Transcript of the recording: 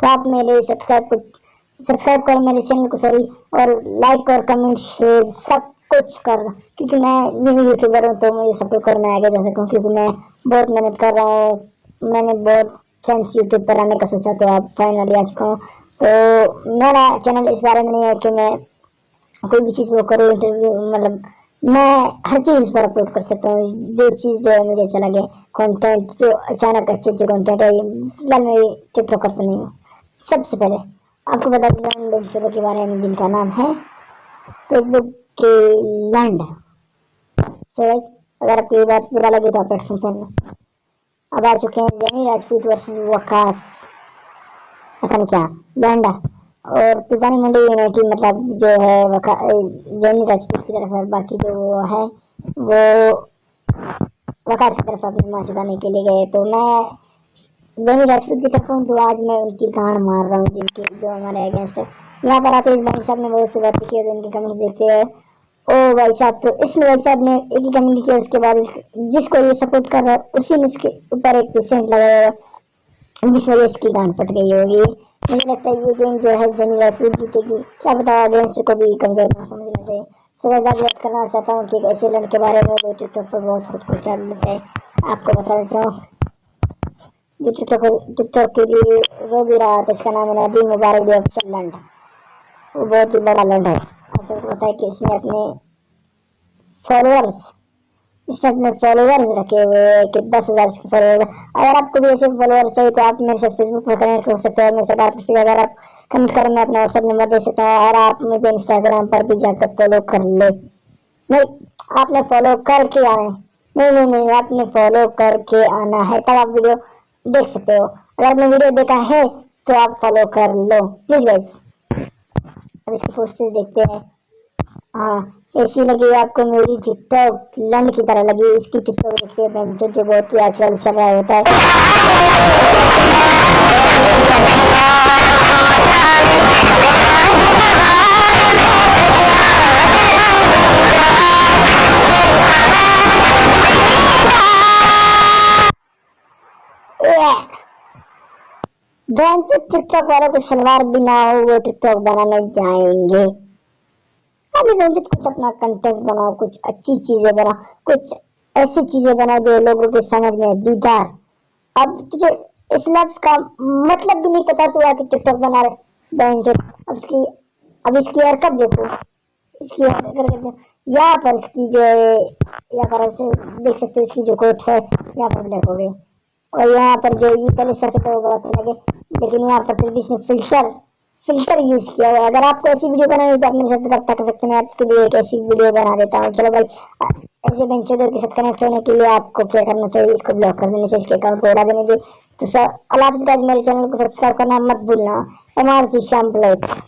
तो आप मेरे सब्सक्राइब करो मेरे चैनल को, सॉरी, और लाइक और कमेंट शेयर सब कुछ कर, क्योंकि मैं न्यू यूट्यूबर हूँ तो मुझे सपोर्ट कर मैं आगे जा सकूँ, क्योंकि मैं बहुत मेहनत कर रहा हूँ। मैंने बहुत चांस यूट्यूब पर आने का सोचा तो आप फाइनली आ चुका हूँ। तो मेरा चैनल इस बारे में नहीं है कि मैं कोई भी चीज़ वो करूँ, इंटरव्यू, मतलब मैं हर चीज़ पर अपलोड कर सकता हूँ, जो चीज़ जो है मुझे अच्छा लगे, कंटेंट जो अचानक अच्छे कंटेंट है। फिलहाल मैं टिकटॉकर पर नहीं हूँ। सबसे पहले आपको बता देता हूँ लोग के बारे में, जिनका नाम है फेसबुक के लैंड। सो गाइस, अगर आपको ये बात बुरा लगे तो आप हेडफोन पहन लो। अब आ चुके हैं जेनी राजपूत वर्सेस वकास, पता नहीं क्या, लैंडा और तूफानी मंडी यूनाइटेड, मतलब जो है जेनी राजपूत की तरफ है, बाकी जो वो है वो वकास की तरफ अपनी माँ छुड़ाने के लिए गए। तो मैं जेनी राजपूत की तरफ हूँ, तो आज मैं उनकी गांड मार रहा हूँ जिनकी जो हमारे अगेंस्ट है। यहाँ पर आते इस भाई साहब ने बहुत सी बातें की है, इनके कमेंट्स देखते हैं। ओ भाई साहब, तो इसमें भाई साहब ने एक ही कमेंट किया, उसके बाद जिसको ये सपोर्ट कर रहा है उसी ने इसके ऊपर एक पेशेंट लगाया, जिस वजह इसकी गांड पट गई होगी। मुझे लगता है ये गेम जो है जेनी राजपूत जीतेगी, क्या पता अगेंस्ट को भी कमजोर ना समझना चाहिए। सो मैं बात करना चाहता हूँ कि ऐसे लड़के के बारे में जो टिकटॉक पर बहुत खुद को चल लेते हैं। आपको बता देता हूँ, जो टिकटॉक के लिए रो भी रहा था, इसका नाम है नबी मुबारक भी अफसर लंड। वो बहुत ही बड़ा लंड है। आप सबको पता है कि इसने अपने फॉलोअर्स इसने अपने फॉलोअर्स रखे हुए कि 10,000 के फॉलोअर। अगर आपको भी ऐसे फॉलोअर्स चाहिए तो आप मेरे साथ फेसबुक पर कनेक्ट कर सकते हैं, मेरे से बात कर सकते हैं। अगर आप कमेंट करें मैं अपना व्हाट्सएप नंबर दे सकता हूँ, और आप मुझे इंस्टाग्राम पर भी जाकर फॉलो कर ले। नहीं, आपने फॉलो करके आए, नहीं, आपने फॉलो करके आना है, तब आप वीडियो देख सकते हो। अगर आपने वीडियो देखा है तो आप फॉलो कर लो प्लीज गाइस। अब इसकी पोस्टेज देखते हैं। हाँ, ऐसी लगी आपको मेरी टिकटॉक लंड की तरह लगी इसकी टिकटॉक देखते हैं, जो बहुत ही आजकल चल रहा होता है। टिकटॉक वालों को सलवार भी ना हो वो टिकटॉक बनाने जाएंगे। अभी रंजित कुछ अपना कंटेंट बनाओ, कुछ अच्छी चीजें बनाओ, कुछ ऐसी चीजें बनाओ जो लोगों के समझ में दीदार। अब तुझे इस लफ्ज का मतलब भी नहीं पता, तू आके टिकटॉक बना रहे। अब इसकी हरकत देखो, इसकी हरकत यहाँ पर इसकी जो है, यहाँ पर देख सकते हो इसकी जो कोट है यहाँ पर ब्लैक हो गई, और यहाँ पर जो ये पहले सफेद हो गया लगे, लेकिन यहाँ पर फिर भी इसने फिल्टर यूज किया है। अगर आपको ऐसी वीडियो बनानी है तो आप मेरे साथ रब्ता कर सकते हैं, मैं आपके लिए एक ऐसी वीडियो बना देता हूँ। चलो भाई, ऐसे बेंचोदर के साथ कनेक्ट होने के लिए आपको क्या करना चाहिए, इसको ब्लॉक कर देना चाहिए, इसके अकाउंट को उड़ा देना चाहिए। तो सर अल्लाह हाफ़िज़, मेरे चैनल को सब्सक्राइब करना मत भूलना। MRC Shyam blogs.